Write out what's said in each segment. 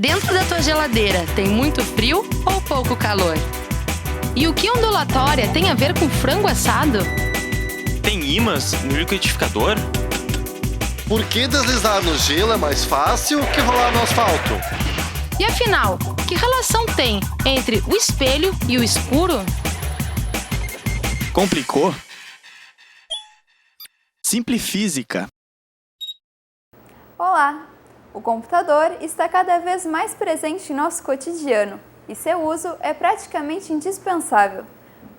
Dentro da tua geladeira tem muito frio ou pouco calor? E o que ondulatória tem a ver com frango assado? Tem ímãs no liquidificador? Por que deslizar no gelo é mais fácil que rolar no asfalto? E afinal, que relação tem entre o espelho e o escuro? Complicou? Simplifísica. Olá! O computador está cada vez mais presente em nosso cotidiano e seu uso é praticamente indispensável.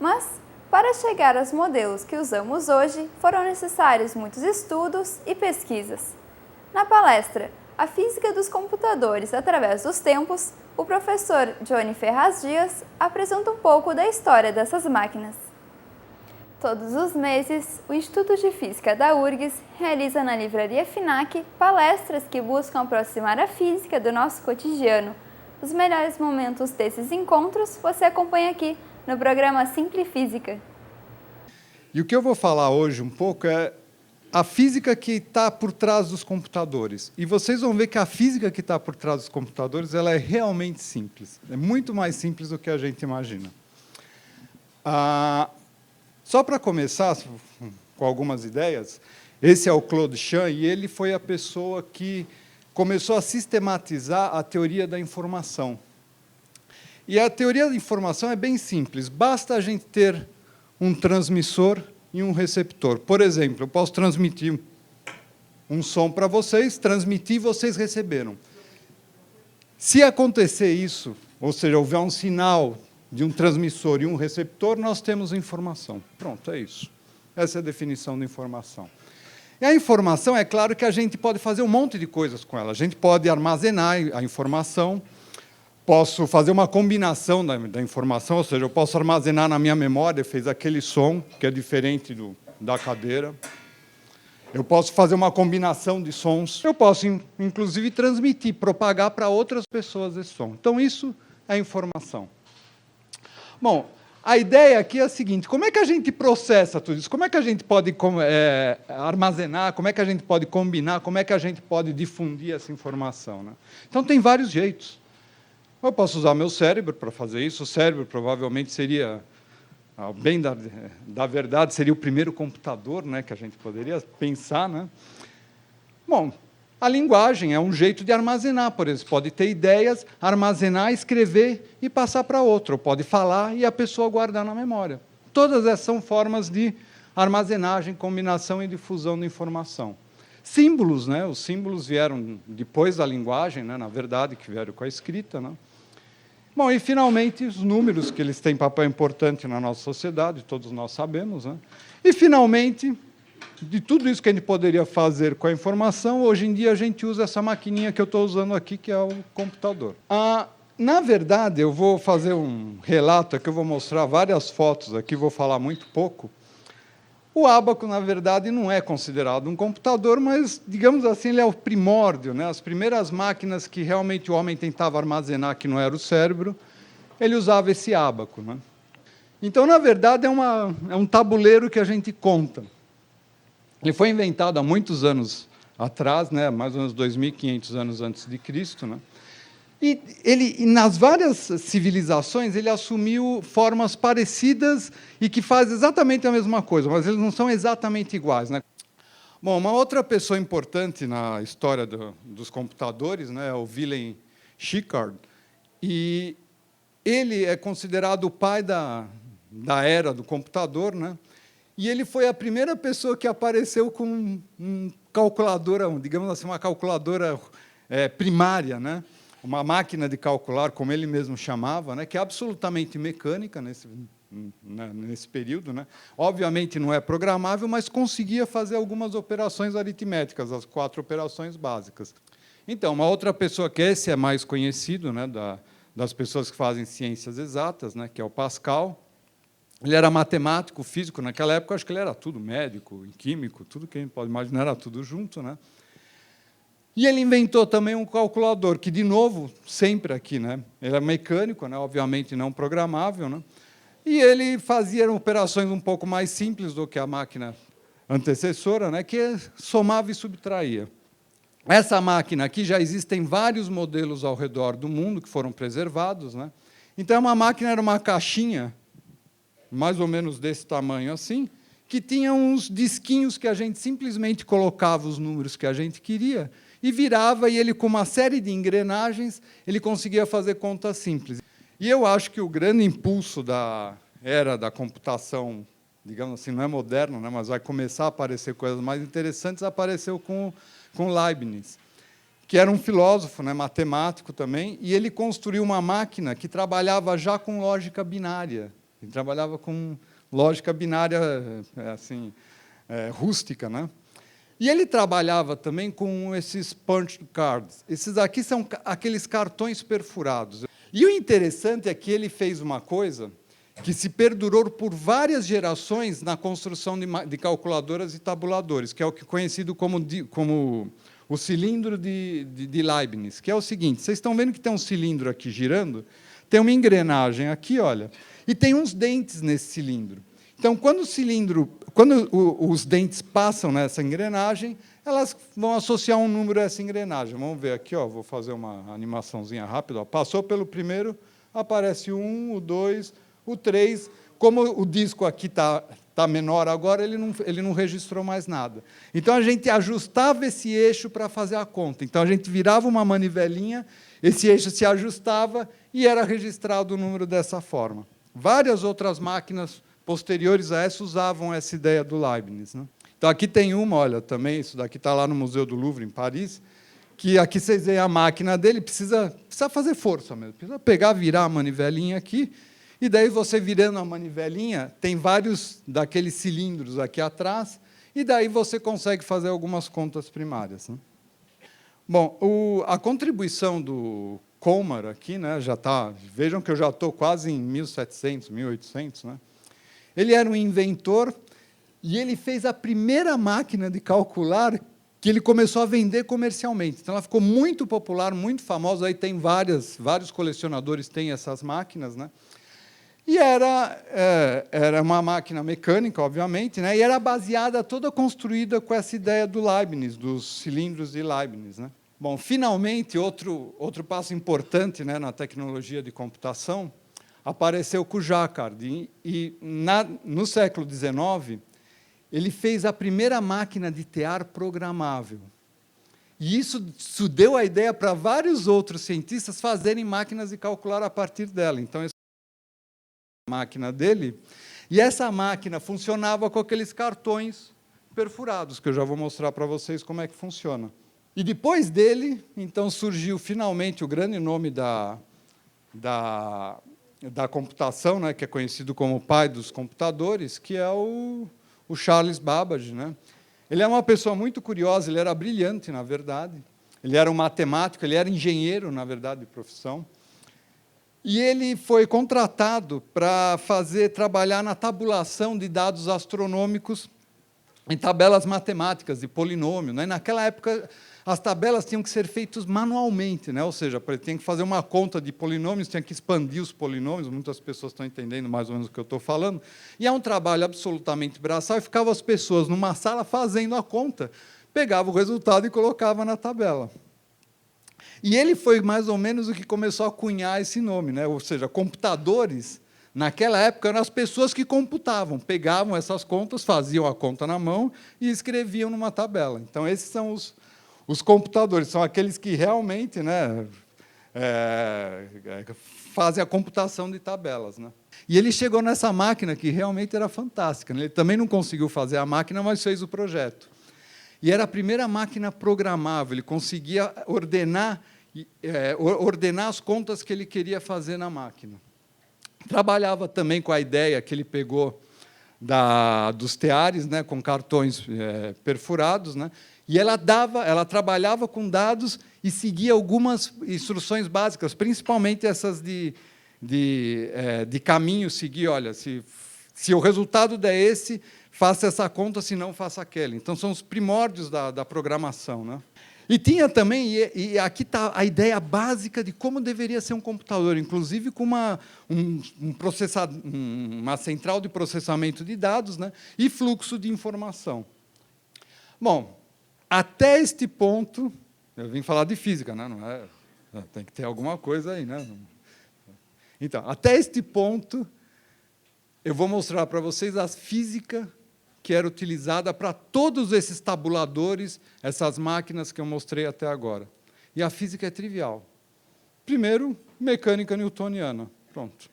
Mas, para chegar aos modelos que usamos hoje, foram necessários muitos estudos e pesquisas. Na palestra A Física dos Computadores através dos Tempos, o professor Johnny Ferraz Dias apresenta um pouco da história dessas máquinas. Todos os meses, o Instituto de Física da URGS realiza na Livraria FINAC palestras que buscam aproximar a física do nosso cotidiano. Os melhores momentos desses encontros você acompanha aqui no programa Simplifísica. E o que eu vou falar hoje um pouco é a física que está por trás dos computadores. E vocês vão ver que a física que está por trás dos computadores ela é realmente simples. É muito mais simples do que a gente imagina. Só para começar com algumas ideias, esse é o Claude Chan, e ele foi a pessoa que começou a sistematizar a teoria da informação. E a teoria da informação é bem simples, basta a gente ter um transmissor e um receptor. Por exemplo, eu posso transmitir um som para vocês, transmitir e vocês receberam. Se acontecer isso, ou seja, houver um sinal de um transmissor e um receptor, nós temos informação. Pronto, é isso. Essa é a definição de informação. E a informação, é claro que a gente pode fazer um monte de coisas com ela. A gente pode armazenar a informação, posso fazer uma combinação da informação, ou seja, eu posso armazenar na minha memória, fez aquele som, que é diferente da cadeira. Eu posso fazer uma combinação de sons. Eu posso, inclusive, transmitir, propagar para outras pessoas esse som. Então, isso é informação. Bom, a ideia aqui é a seguinte, como é que a gente processa tudo isso? Como é que a gente pode armazenar, como é que a gente pode combinar, como é que a gente pode difundir essa informação, né? Então, tem vários jeitos. Eu posso usar meu cérebro para fazer isso. O cérebro provavelmente seria, bem da verdade, seria o primeiro computador, né, que a gente poderia pensar, né? Bom, a linguagem é um jeito de armazenar, por exemplo, pode ter ideias, armazenar, escrever e passar para outro, ou pode falar e a pessoa guardar na memória. Todas essas são formas de armazenagem, combinação e difusão de informação. Símbolos, né? Os símbolos vieram depois da linguagem, né? Na verdade, que vieram com a escrita, né? Bom, e, finalmente, os números, que eles têm papel importante na nossa sociedade, todos nós sabemos, né? E, finalmente, de tudo isso que a gente poderia fazer com a informação, hoje em dia a gente usa essa maquininha que eu estou usando aqui, que é o computador. Na verdade, eu vou fazer um relato aqui, eu vou mostrar várias fotos aqui, vou falar muito pouco. O ábaco, na verdade, não é considerado um computador, mas, digamos assim, ele é o primórdio, né? As primeiras máquinas que realmente o homem tentava armazenar, que não era o cérebro, ele usava esse ábaco, né? Então, na verdade, é um tabuleiro que a gente conta. Ele foi inventado há muitos anos atrás, né, mais ou menos 2.500 anos antes de Cristo, né? E nas várias civilizações, ele assumiu formas parecidas e que fazem exatamente a mesma coisa, mas eles não são exatamente iguais, né? Bom, uma outra pessoa importante na história dos computadores, né, é o Willem Schickard, e ele é considerado o pai da era do computador, né? E ele foi a primeira pessoa que apareceu com um calculadora, digamos assim, uma calculadora primária, né? Uma máquina de calcular, como ele mesmo chamava, né? Que é absolutamente mecânica nesse período, né? Obviamente não é programável, mas conseguia fazer algumas operações aritméticas, as 4 operações básicas. Então, uma outra pessoa que esse é mais conhecido, né, das pessoas que fazem ciências exatas, né, que é o Pascal. Ele era matemático, físico. Naquela época, acho que ele era tudo médico, químico, tudo que a gente pode imaginar, era tudo junto, né? E ele inventou também um calculador, que, de novo, sempre aqui, né? Ele é mecânico, né? Obviamente não programável, né? E ele fazia operações um pouco mais simples do que a máquina antecessora, né? Que somava e subtraía. Essa máquina aqui, já existem vários modelos ao redor do mundo que foram preservados, né? Então, uma máquina era uma caixinha, mais ou menos desse tamanho assim, que tinha uns disquinhos que a gente simplesmente colocava os números que a gente queria e virava, e ele, com uma série de engrenagens, ele conseguia fazer contas simples. E eu acho que o grande impulso da era da computação, digamos assim, não é moderno, né, mas vai começar a aparecer coisas mais interessantes, apareceu com Leibniz, que era um filósofo, né, matemático também, e ele construiu uma máquina que trabalhava já com lógica binária. Ele trabalhava com lógica binária assim, rústica, né? E ele trabalhava também com esses punch cards. Esses aqui são aqueles cartões perfurados. E o interessante é que ele fez uma coisa que se perdurou por várias gerações na construção de calculadoras e tabuladores, que é o que é conhecido como o cilindro de Leibniz, que é o seguinte: vocês estão vendo que tem um cilindro aqui girando? Tem uma engrenagem aqui, olha, e tem uns dentes nesse cilindro. Então, quando os dentes passam nessa engrenagem, elas vão associar um número a essa engrenagem. Vamos ver aqui, ó, vou fazer uma animaçãozinha rápida. Ó. Passou pelo primeiro, aparece o 1, o 2, o 3. Como o disco aqui está menor agora, ele não registrou mais nada. Então, a gente ajustava esse eixo para fazer a conta. Então, a gente virava uma manivelinha, esse eixo se ajustava e era registrado o número dessa forma. Várias outras máquinas posteriores a essa usavam essa ideia do Leibniz, né? Então, aqui tem uma, olha, também, isso daqui está lá no Museu do Louvre, em Paris, que aqui vocês veem a máquina dele, precisa fazer força mesmo, precisa pegar, virar a manivelinha aqui, e daí você virando a manivelinha, tem vários daqueles cilindros aqui atrás, e daí você consegue fazer algumas contas primárias, né? Bom, a contribuição do Kolmar aqui, né, já tá, vejam que eu já estou quase em 1700, 1800, né? Ele era um inventor e ele fez a primeira máquina de calcular que ele começou a vender comercialmente. Então, ela ficou muito popular, muito famosa. Aí tem vários colecionadores têm essas máquinas, né? E era uma máquina mecânica, obviamente, né? E era baseada, toda construída com essa ideia do Leibniz, dos cilindros de Leibniz, né? Bom, finalmente, outro passo importante, né, na tecnologia de computação, apareceu com o Jacquard. No século XIX, ele fez a primeira máquina de tear programável. E isso deu a ideia para vários outros cientistas fazerem máquinas de calcular a partir dela. Então, essa máquina dele, e essa máquina funcionava com aqueles cartões perfurados, que eu já vou mostrar para vocês como é que funciona. E depois dele, então, surgiu finalmente o grande nome da computação, né, que é conhecido como o pai dos computadores, que é o Charles Babbage, né? Ele é uma pessoa muito curiosa, ele era brilhante, na verdade. Ele era um matemático, ele era engenheiro, na verdade, de profissão. E ele foi contratado para trabalhar na tabulação de dados astronômicos em tabelas matemáticas de polinômio, né? Naquela época, as tabelas tinham que ser feitas manualmente, né? Ou seja, tinha que fazer uma conta de polinômios, tinha que expandir os polinômios, muitas pessoas estão entendendo mais ou menos o que eu estou falando, e é um trabalho absolutamente braçal, e ficavam as pessoas numa sala fazendo a conta, pegava o resultado e colocava na tabela. E ele foi mais ou menos o que começou a cunhar esse nome, né? Ou seja, computadores, naquela época, eram as pessoas que computavam, pegavam essas contas, faziam a conta na mão e escreviam numa tabela. Então, esses são os computadores, são aqueles que realmente, né, fazem a computação de tabelas, né? E ele chegou nessa máquina que realmente era fantástica, né? Ele também não conseguiu fazer a máquina, mas fez o projeto. E era a primeira máquina programável, ele conseguia ordenar as contas que ele queria fazer na máquina. Trabalhava também com a ideia que ele pegou dos teares, né, com cartões perfurados, né, e ela trabalhava com dados e seguia algumas instruções básicas, principalmente essas de caminho, seguir, olha, se o resultado der esse, faça essa conta, se não, faça aquela. Então, são os primórdios da programação, né? E tinha também, e aqui está a ideia básica de como deveria ser um computador, inclusive com uma central de processamento de dados, né, e fluxo de informação. Bom, até este ponto, Eu vim falar de física, né? Não é, tem que ter alguma coisa aí, né? Então, até este ponto, eu vou mostrar para vocês a física que era utilizada para todos esses tabuladores, essas máquinas que eu mostrei até agora. E a física é trivial. Primeiro, mecânica newtoniana. Pronto.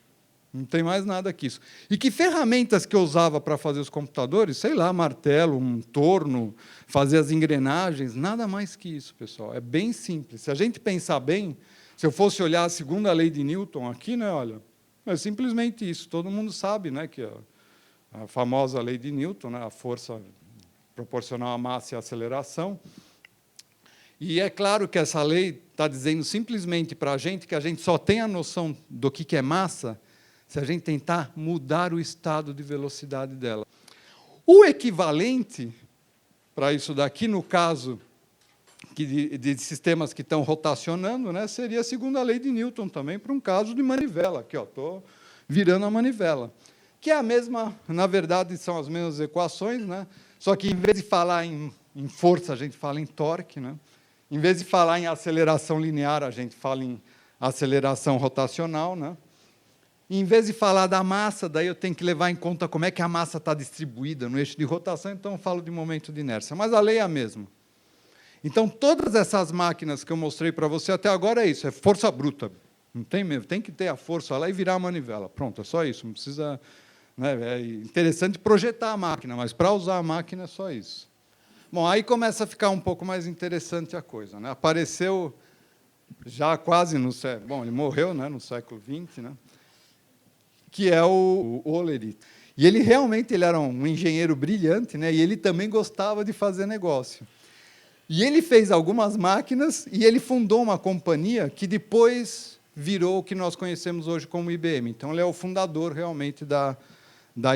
Não tem mais nada que isso. E que ferramentas que eu usava para fazer os computadores? Sei lá, martelo, um torno, fazer as engrenagens, nada mais que isso, pessoal. É bem simples. Se a gente pensar bem, se eu fosse olhar a segunda lei de Newton aqui, né, olha, é simplesmente isso. Todo mundo sabe, né, que a famosa lei de Newton, né, a força proporcional à massa e à aceleração. E é claro que essa lei está dizendo simplesmente para a gente que a gente só tem a noção do que é massa se a gente tentar mudar o estado de velocidade dela. O equivalente para isso daqui, no caso de sistemas que estão rotacionando, né, seria a segunda lei de Newton também, para um caso de manivela. Aqui, estou virando a manivela. Que é a mesma, na verdade, são as mesmas equações, né, só que, em vez de falar em força, a gente fala em torque. Né, em vez de falar em aceleração linear, a gente fala em aceleração rotacional. Né, em vez de falar da massa, daí eu tenho que levar em conta como é que a massa está distribuída no eixo de rotação, então eu falo de momento de inércia. Mas a lei é a mesma. Então, todas essas máquinas que eu mostrei para você até agora é isso, é força bruta. Não tem mesmo, tem que ter a força lá e virar a manivela. Pronto, é só isso. Não precisa, né, é interessante projetar a máquina, mas para usar a máquina é só isso. Bom, aí começa a ficar um pouco mais interessante a coisa. Né? Apareceu já quase no século... Bom, ele morreu, né, no século XX, né? Que é o Hollerith. E ele realmente era um engenheiro brilhante, né? E ele também gostava de fazer negócio. E ele fez algumas máquinas e ele fundou uma companhia que depois virou o que nós conhecemos hoje como IBM. Então, ele é o fundador, realmente, da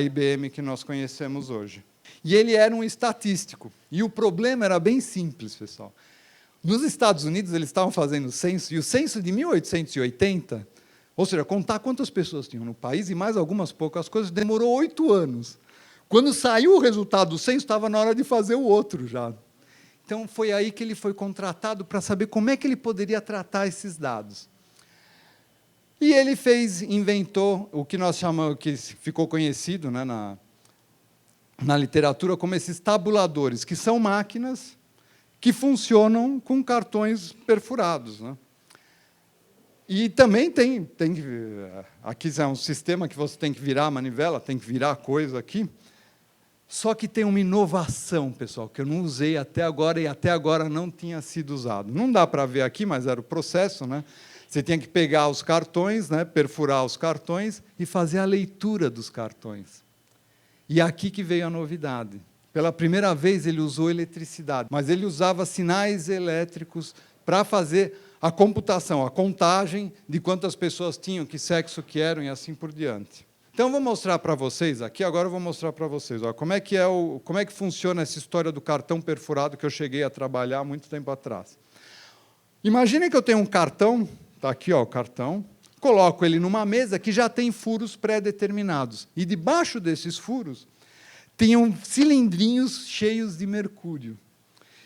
IBM que nós conhecemos hoje. E ele era um estatístico. E o problema era bem simples, pessoal. Nos Estados Unidos, eles estavam fazendo o censo, e o censo de 1880... Ou seja, contar quantas pessoas tinham no país e mais algumas poucas coisas, demorou 8 anos. Quando saiu o resultado do censo, estava na hora de fazer o outro já. Então, foi aí que ele foi contratado para saber como é que ele poderia tratar esses dados. E ele inventou o que nós chamamos, que ficou conhecido, né, na literatura como esses tabuladores, que são máquinas que funcionam com cartões perfurados, né? E também tem aqui é um sistema que você tem que virar a manivela, tem que virar a coisa aqui. Só que tem uma inovação, pessoal, que eu não usei até agora e até agora não tinha sido usado. Não dá para ver aqui, mas era o processo, né? Você tinha que pegar os cartões, né, perfurar os cartões e fazer a leitura dos cartões. E aqui que veio a novidade. Pela primeira vez ele usou eletricidade, mas ele usava sinais elétricos para fazer a computação, a contagem de quantas pessoas tinham, que sexo que eram e assim por diante. Então, eu vou mostrar para vocês aqui, agora eu vou mostrar para vocês como é que funciona essa história do cartão perfurado que eu cheguei a trabalhar há muito tempo atrás. Imaginem que eu tenho um cartão, está aqui o cartão, coloco ele numa mesa que já tem furos pré-determinados. E debaixo desses furos tinham cilindrinhos cheios de mercúrio.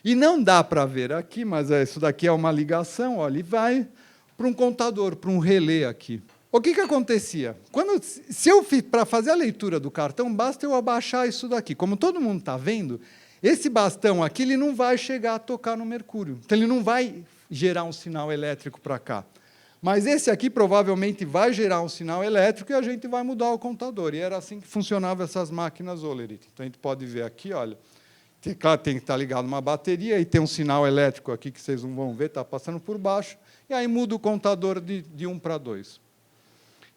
E não dá para ver aqui, mas isso daqui é uma ligação, olha, e vai para um contador, para um relé aqui. O que acontecia? Para fazer a leitura do cartão, basta eu abaixar isso daqui. Como todo mundo está vendo, esse bastão aqui ele não vai chegar a tocar no mercúrio. Então, ele não vai gerar um sinal elétrico para cá. Mas esse aqui provavelmente vai gerar um sinal elétrico e a gente vai mudar o contador. E era assim que funcionavam essas máquinas Hollerith. Então, a gente pode ver aqui, olha, claro, tem que estar ligado uma bateria e tem um sinal elétrico aqui que vocês não vão ver, está passando por baixo, e aí muda o contador de 1 para 2.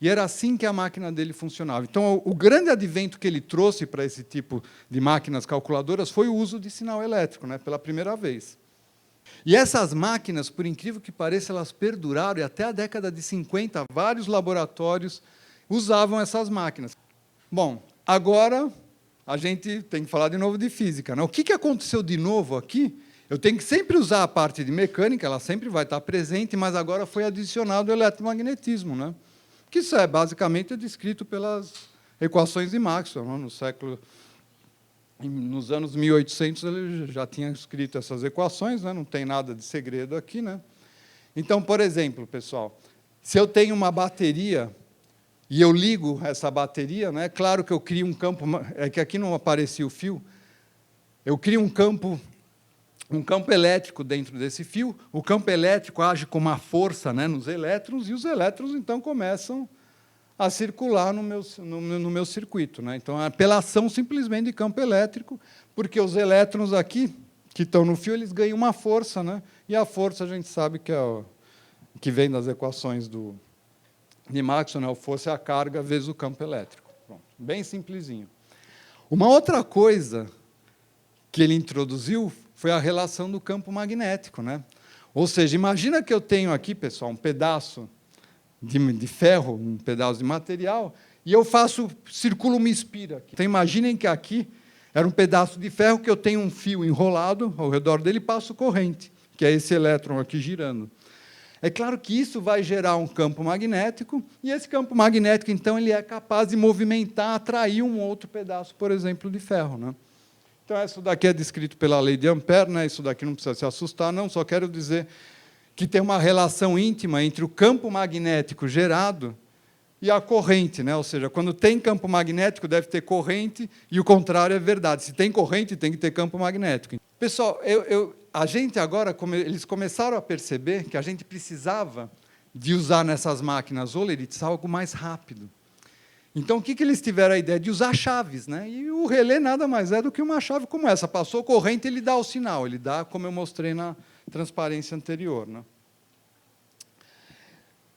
E era assim que a máquina dele funcionava. Então, o grande advento que ele trouxe para esse tipo de máquinas calculadoras foi o uso de sinal elétrico, né, pela primeira vez. E essas máquinas, por incrível que pareça, elas perduraram, e até a década de 50, vários laboratórios usavam essas máquinas. Bom, agora a gente tem que falar de novo de física, né? O que aconteceu de novo aqui? Eu tenho que sempre usar a parte de mecânica, ela sempre vai estar presente, mas agora foi adicionado o eletromagnetismo, né? Que isso é basicamente descrito pelas equações de Maxwell, né? No século Nos anos 1800 ele já tinha escrito essas equações, né? Não tem nada de segredo aqui, né? Então, por exemplo, pessoal, se eu tenho uma bateria e eu ligo essa bateria, né? Claro que eu crio um campo, é que aqui não aparecia o fio, eu crio um campo elétrico dentro desse fio, o campo elétrico age com uma força, né, nos elétrons, e os elétrons, então, começam a circular no meu circuito, né? Então, é pela ação simplesmente de campo elétrico, porque os elétrons aqui, que estão no fio, eles ganham uma força, né? E a força a gente sabe que que vem das equações de Maxwell, né? A força é a carga vezes o campo elétrico. Pronto, bem simplesinho. Uma outra coisa que ele introduziu foi a relação do campo magnético, né? Ou seja, imagina que eu tenho aqui, pessoal, um pedaço de ferro, um pedaço de material, e eu circulo uma espira. Então, imaginem que aqui era um pedaço de ferro que eu tenho um fio enrolado ao redor dele e passo corrente, que é esse elétron aqui girando. É claro que isso vai gerar um campo magnético, e esse campo magnético, então, ele é capaz de movimentar, atrair um outro pedaço, por exemplo, de ferro, né? Então, isso daqui é descrito pela lei de Ampère, né? Isso daqui não precisa se assustar, não, só quero dizer que tem uma relação íntima entre o campo magnético gerado e a corrente, né? Ou seja, quando tem campo magnético, deve ter corrente, e o contrário é verdade. Se tem corrente, tem que ter campo magnético. Pessoal, a gente agora, eles começaram a perceber que a gente precisava de usar nessas máquinas Hollerith algo mais rápido. Então, o que eles tiveram a ideia? De usar chaves, né? E o relé nada mais é do que uma chave como essa. Passou corrente, ele dá o sinal, ele dá, como eu mostrei na transparência anterior, né?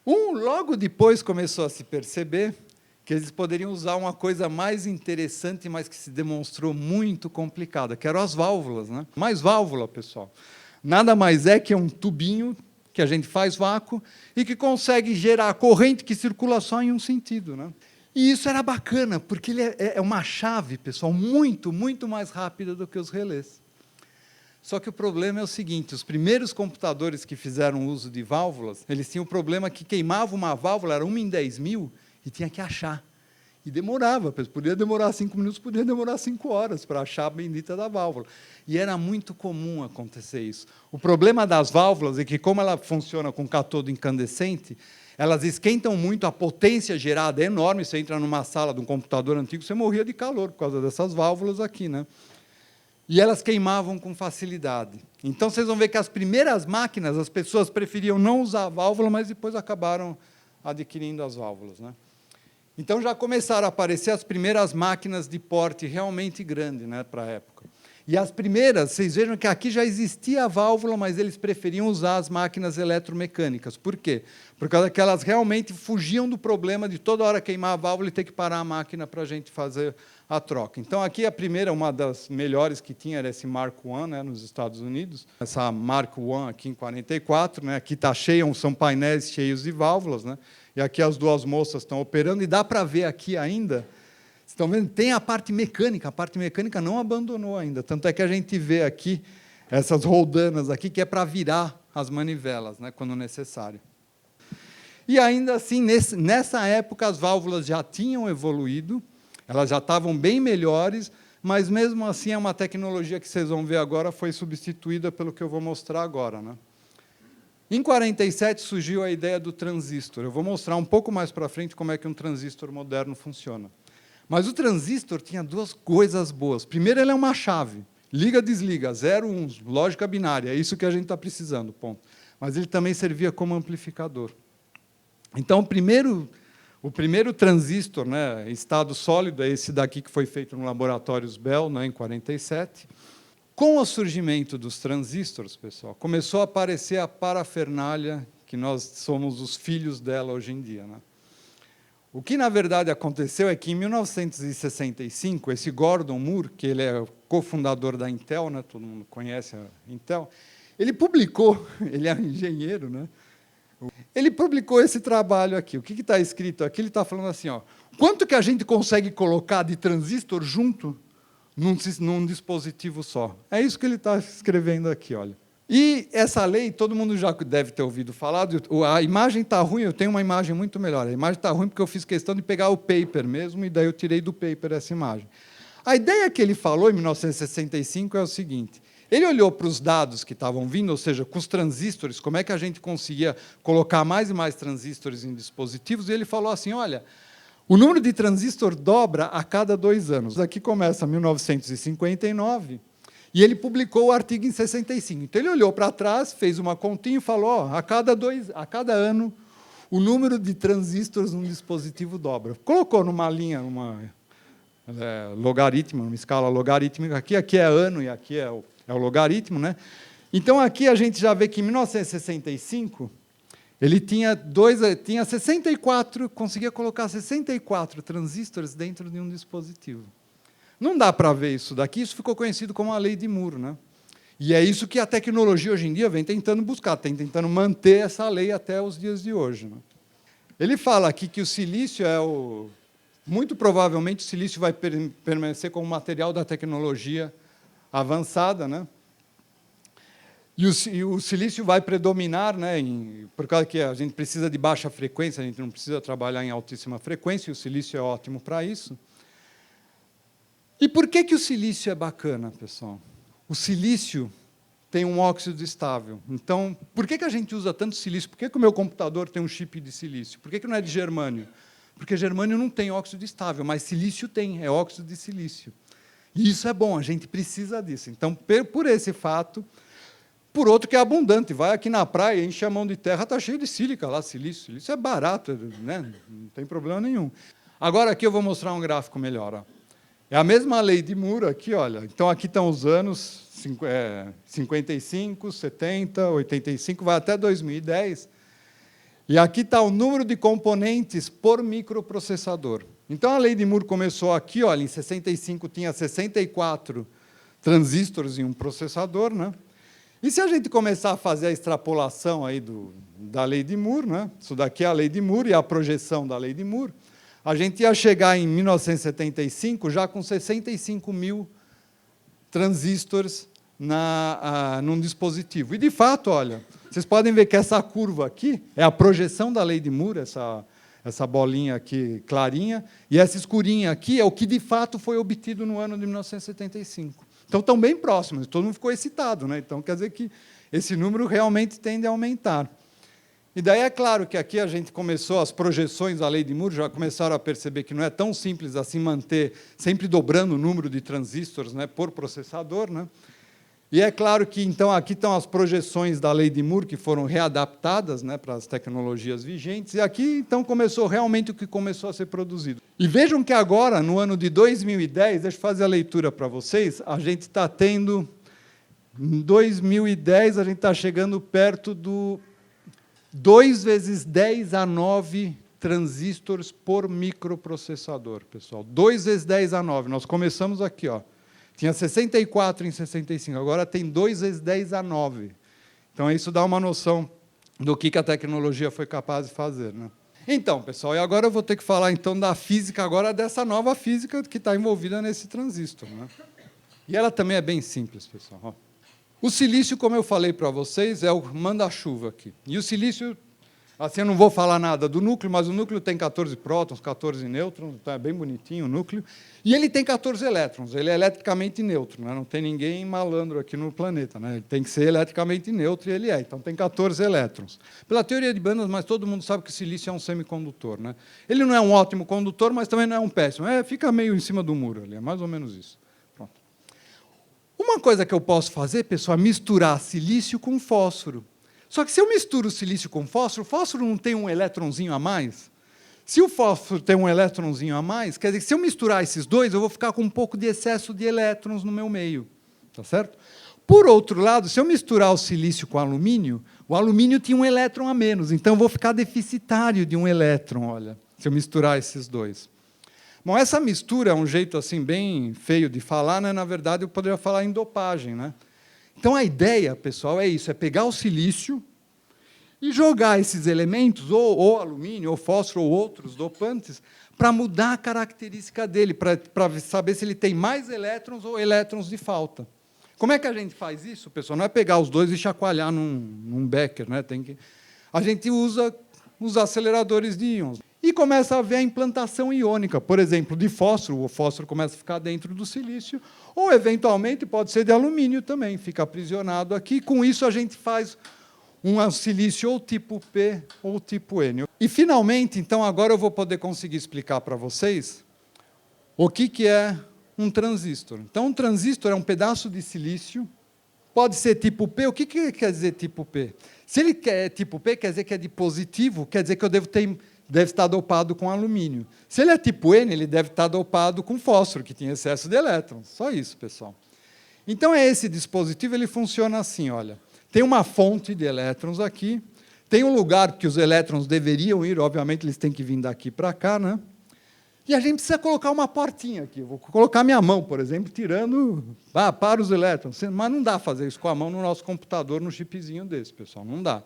Logo depois começou a se perceber que eles poderiam usar uma coisa mais interessante, mas que se demonstrou muito complicada, que eram as válvulas, né? Mas válvula, pessoal, nada mais é que um tubinho que a gente faz vácuo e que consegue gerar corrente que circula só em um sentido, né? E isso era bacana, porque ele é uma chave, pessoal, muito, muito mais rápida do que os relés. Só que o problema é o seguinte, os primeiros computadores que fizeram uso de válvulas, eles tinham o problema que queimava uma válvula, era 1 em 10.000, e tinha que achar. E demorava, podia demorar 5 minutos, podia demorar 5 horas para achar a bendita da válvula. E era muito comum acontecer isso. O problema das válvulas é que, como ela funciona com cátodo incandescente, elas esquentam muito, a potência gerada é enorme. Você entra numa sala de um computador antigo, você morria de calor por causa dessas válvulas aqui, né? E elas queimavam com facilidade. Então, vocês vão ver que as primeiras máquinas, as pessoas preferiam não usar a válvula, mas depois acabaram adquirindo as válvulas, né? Então, já começaram a aparecer as primeiras máquinas de porte realmente grande, né, para a época. E as primeiras, vocês vejam que aqui já existia a válvula, mas eles preferiam usar as máquinas eletromecânicas. Por quê? Por causa que elas realmente fugiam do problema de toda hora queimar a válvula e ter que parar a máquina para a gente fazer a troca. Então, aqui a primeira, uma das melhores que tinha, era esse Mark I, né, nos Estados Unidos. Essa Mark I aqui em 44, né, aqui está cheia, são painéis cheios de válvulas, né, e aqui as duas moças estão operando, e dá para ver aqui ainda, vocês estão vendo, tem a parte mecânica não abandonou ainda, tanto é que a gente vê aqui essas roldanas aqui, que é para virar as manivelas, né, quando necessário. E ainda assim, nessa época, as válvulas já tinham evoluído, elas já estavam bem melhores, mas, mesmo assim, é uma tecnologia que vocês vão ver agora, foi substituída pelo que eu vou mostrar agora, né? Em 47, surgiu a ideia do transistor. Eu vou mostrar um pouco mais para frente como é que um transistor moderno funciona. Mas o transistor tinha duas coisas boas. Primeiro, ele é uma chave. Liga, desliga, 0, 1, lógica binária. É isso que a gente está precisando, ponto. Mas ele também servia como amplificador. Então, o primeiro transistor, né, em estado sólido, é esse daqui que foi feito no Laboratórios Bell, né, em 47. Com o surgimento dos transistores, pessoal, começou a aparecer a parafernália, que nós somos os filhos dela hoje em dia, né? O que, na verdade, aconteceu é que, em 1965, esse Gordon Moore, que ele é o cofundador da Intel, né, todo mundo conhece a Intel, ele publicou, ele é engenheiro, né? Ele publicou esse trabalho aqui. O que está escrito aqui? Ele está falando assim, ó, quanto que a gente consegue colocar de transistor junto num dispositivo só? É isso que ele está escrevendo aqui, olha. E essa lei, todo mundo já deve ter ouvido falar, a imagem está ruim, eu tenho uma imagem muito melhor. A imagem está ruim porque eu fiz questão de pegar o paper mesmo, e daí eu tirei do paper essa imagem. A ideia que ele falou em 1965 é o seguinte: ele olhou para os dados que estavam vindo, ou seja, com os transistores, como é que a gente conseguia colocar mais e mais transistores em dispositivos, e ele falou assim, olha, o número de transistor dobra a cada 2 anos. Aqui começa 1959, e ele publicou o artigo em 65. Então, ele olhou para trás, fez uma continha e falou, ó, a cada ano, o número de transistores num dispositivo dobra. Colocou numa linha, logaritmo, uma escala logarítmica, aqui é ano e aqui é o logaritmo, né? Então, aqui a gente já vê que em 1965, ele tinha 64, conseguia colocar 64 transistores dentro de um dispositivo. Não dá para ver isso daqui, isso ficou conhecido como a lei de Moore, né? E é isso que a tecnologia hoje em dia vem tentando buscar, tentando manter essa lei até os dias de hoje, né? Ele fala aqui que o silício muito provavelmente o silício vai permanecer como material da tecnologia avançada, né? E o silício vai predominar, né, por causa que a gente precisa de baixa frequência, a gente não precisa trabalhar em altíssima frequência, e o silício é ótimo para isso. E por que o silício é bacana, pessoal? O silício tem um óxido estável. Então, por que a gente usa tanto silício? Por que o meu computador tem um chip de silício? Por que não é de germânio? Porque germânio não tem óxido estável, mas silício tem, é óxido de silício. E isso é bom, a gente precisa disso. Então, por esse fato, por outro que é abundante, vai aqui na praia, enche a mão de terra, está cheio de sílica lá, silício. Silício é barato, né? Não tem problema nenhum. Agora, aqui eu vou mostrar um gráfico melhor. Ó. É a mesma lei de Moore aqui, olha. Então, aqui estão os anos 55, 70, 85, vai até 2010. E aqui está o número de componentes por microprocessador. Então, a lei de Moore começou aqui, olha, em 65 tinha 64 transistores em um processador, né? E se a gente começar a fazer a extrapolação aí da lei de Moore, né? Isso daqui é a lei de Moore e a projeção da lei de Moore, a gente ia chegar em 1975 já com 65 mil transistores num dispositivo. E, de fato, olha, vocês podem ver que essa curva aqui é a projeção da lei de Moore, essa bolinha aqui clarinha, e essa escurinha aqui é o que, de fato, foi obtido no ano de 1975. Então, estão bem próximos, todo mundo ficou excitado, né? Então, quer dizer que esse número realmente tende a aumentar. E daí é claro que aqui a gente começou, as projeções da lei de Moore já começaram a perceber que não é tão simples assim manter, sempre dobrando o número de transistores, né, por processador, né? E é claro que, então, aqui estão as projeções da lei de Moore, que foram readaptadas, né, para as tecnologias vigentes, e aqui, então, começou realmente o que começou a ser produzido. E vejam que agora, no ano de 2010, deixa eu fazer a leitura para vocês, a gente está tendo, em 2010, a gente está chegando perto do 2 vezes 10 a 9 transistores por microprocessador, pessoal. 2 vezes 10 a 9. Nós começamos aqui, ó. Tinha 64 em 65, agora tem 2 vezes 10 a 9. Então, isso dá uma noção do que a tecnologia foi capaz de fazer, né? Então, pessoal, e agora eu vou ter que falar então da física, agora dessa nova física que está envolvida nesse transistor, né? E ela também é bem simples, pessoal. Ó. O silício, como eu falei para vocês, é o manda-chuva aqui. E o silício, assim, eu não vou falar nada do núcleo, mas o núcleo tem 14 prótons, 14 nêutrons, então é bem bonitinho o núcleo. E ele tem 14 elétrons, ele é eletricamente neutro, né? Não tem ninguém malandro aqui no planeta, né? Ele tem que ser eletricamente neutro e ele é, então tem 14 elétrons. Pela teoria de bandas, mas todo mundo sabe que o silício é um semicondutor, né? Ele não é um ótimo condutor, mas também não é um péssimo, fica meio em cima do muro ali, é mais ou menos isso. Pronto. Uma coisa que eu posso fazer, pessoal, é misturar silício com fósforo. Só que se eu misturo o silício com fósforo, o fósforo não tem um elétronzinho a mais? Se o fósforo tem um elétronzinho a mais, quer dizer que se eu misturar esses dois, eu vou ficar com um pouco de excesso de elétrons no meu meio. Tá certo? Por outro lado, se eu misturar o silício com o alumínio tinha um elétron a menos, então eu vou ficar deficitário de um elétron, olha, se eu misturar esses dois. Bom, essa mistura é um jeito assim bem feio de falar, né? Na verdade, eu poderia falar em dopagem, né? Então, a ideia, pessoal, é isso, é pegar o silício e jogar esses elementos, ou alumínio, ou fósforo, ou outros dopantes, para mudar a característica dele, para saber se ele tem mais elétrons ou elétrons de falta. Como é que a gente faz isso, pessoal? Não é pegar os dois e chacoalhar num becker, né? A gente usa os aceleradores de íons. E e começa a haver a implantação iônica, por exemplo, de fósforo. O fósforo começa a ficar dentro do silício, ou, eventualmente, pode ser de alumínio também, fica aprisionado aqui. Com isso, a gente faz um silício ou tipo P ou tipo N. E, finalmente, então, agora eu vou poder conseguir explicar para vocês o que é um transistor. Então, um transistor é um pedaço de silício, pode ser tipo P. O que quer dizer tipo P? Se ele é tipo P, quer dizer que é de positivo, quer dizer que eu deve estar dopado com alumínio. Se ele é tipo N, ele deve estar dopado com fósforo, que tem excesso de elétrons. Só isso, pessoal. Então, esse dispositivo ele funciona assim, olha. Tem uma fonte de elétrons aqui, tem um lugar que os elétrons deveriam ir, obviamente eles têm que vir daqui para cá, né? E a gente precisa colocar uma portinha aqui. Eu vou colocar minha mão, por exemplo, tirando para os elétrons. Mas não dá fazer isso com a mão no nosso computador, num chipzinho desse, pessoal. Não dá.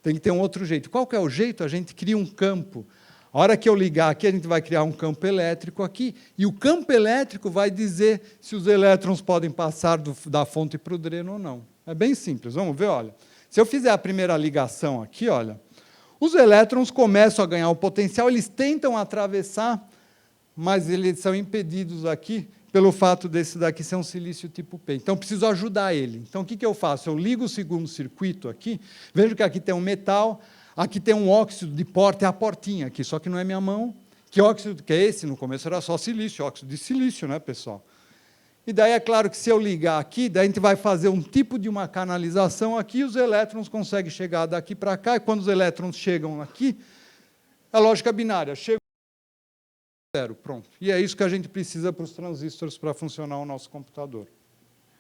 Tem que ter um outro jeito. Qual que é o jeito? A gente cria um campo. A hora que eu ligar aqui, a gente vai criar um campo elétrico aqui, e o campo elétrico vai dizer se os elétrons podem passar da fonte para o dreno ou não. É bem simples. Vamos ver, olha. Se eu fizer a primeira ligação aqui, olha, os elétrons começam a ganhar o potencial, eles tentam atravessar, mas eles são impedidos aqui pelo fato desse daqui ser um silício tipo P. Então, preciso ajudar ele. Então, o que eu faço? Eu ligo o segundo circuito aqui, vejo que aqui tem um metal, aqui tem um óxido de porta, é a portinha aqui, só que não é minha mão. Que óxido que é esse? No começo era só silício, óxido de silício, né, pessoal? E daí é claro que se eu ligar aqui, daí a gente vai fazer um tipo de uma canalização aqui, e os elétrons conseguem chegar daqui para cá, e quando os elétrons chegam aqui, a lógica binária, chega zero, pronto. E é isso que a gente precisa para os transistores para funcionar o nosso computador.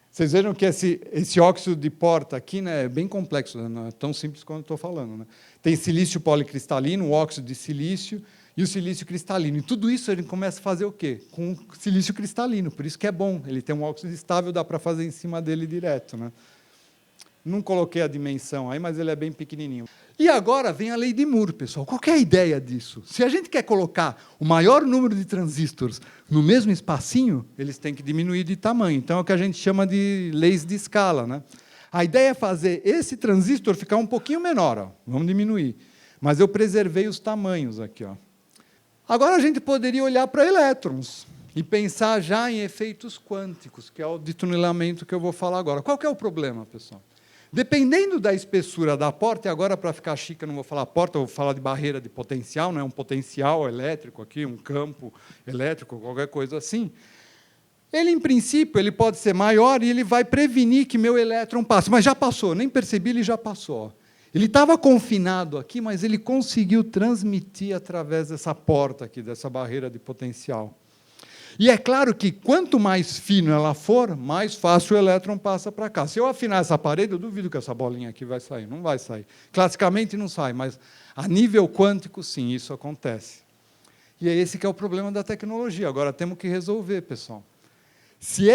Vocês vejam que esse óxido de porta aqui, né, é bem complexo, né, não é tão simples quanto eu estou falando. Né? Tem silício policristalino, o óxido de silício e o silício cristalino. E tudo isso a gente começa a fazer o quê? Com silício cristalino, por isso que é bom. Ele tem um óxido estável, dá para fazer em cima dele direto. Né? Não coloquei a dimensão aí, mas ele é bem pequenininho. E agora vem a lei de Moore, pessoal. Qual que é a ideia disso? Se a gente quer colocar o maior número de transistores no mesmo espacinho, eles têm que diminuir de tamanho. Então, é o que a gente chama de leis de escala. Né? A ideia é fazer esse transistor ficar um pouquinho menor. Ó. Vamos diminuir. Mas eu preservei os tamanhos aqui. Ó. Agora, a gente poderia olhar para elétrons e pensar já em efeitos quânticos, que é o de tunelamento que eu vou falar agora. Qual que é o problema, pessoal? Dependendo da espessura da porta, e agora, para ficar chique, eu não vou falar porta, eu vou falar de barreira de potencial, né? Um potencial elétrico aqui, um campo elétrico, qualquer coisa assim. Ele, em princípio, ele pode ser maior e ele vai prevenir que meu elétron passe. Mas já passou, nem percebi, ele já passou. Ele estava confinado aqui, mas ele conseguiu transmitir através dessa porta aqui, dessa barreira de potencial. E é claro que, quanto mais fino ela for, mais fácil o elétron passa para cá. Se eu afinar essa parede, eu duvido que essa bolinha aqui vai sair. Não vai sair. Classicamente não sai, mas a nível quântico, sim, isso acontece. E é esse que é o problema da tecnologia. Agora temos que resolver, pessoal. Se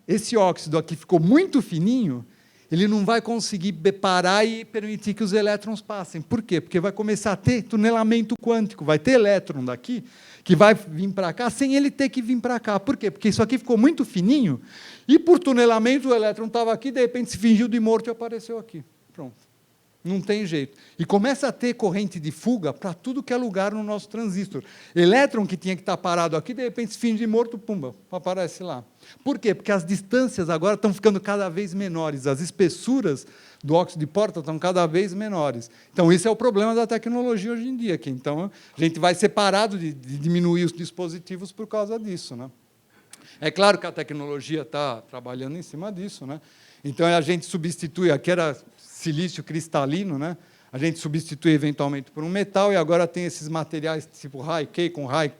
esse óxido aqui ficou muito fininho, ele não vai conseguir parar e permitir que os elétrons passem. Por quê? Porque vai começar a ter tunelamento quântico. Vai ter elétron daqui que vai vir para cá sem ele ter que vir para cá. Por quê? Porque isso aqui ficou muito fininho e, por tunelamento, o elétron estava aqui, de repente se fingiu de morto e apareceu aqui. Pronto. Não tem jeito. E começa a ter corrente de fuga para tudo que é lugar no nosso transistor. Elétron que tinha que estar parado aqui, de repente se finge de morto, pumba, aparece lá. Por quê? Porque as distâncias agora estão ficando cada vez menores, as espessuras do óxido de porta estão cada vez menores. Então, esse é o problema da tecnologia hoje em dia. Que, então, a gente vai ser parado de diminuir os dispositivos por causa disso. Né? É claro que a tecnologia está trabalhando em cima disso. Né? Então, a gente substitui, aqui era silício cristalino, né? A gente substitui eventualmente por um metal, e agora tem esses materiais tipo high-K,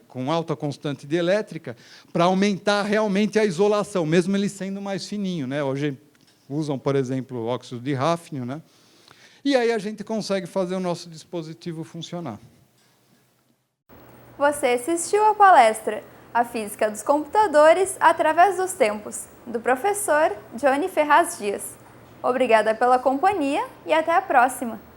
com alta constante de elétrica, para aumentar realmente a isolação, mesmo ele sendo mais fininho. Né? Hoje usam, por exemplo, óxido de hafnio, né? E aí a gente consegue fazer o nosso dispositivo funcionar. Você assistiu à palestra A Física dos Computadores através dos Tempos, do professor Johnny Ferraz Dias. Obrigada pela companhia e até a próxima!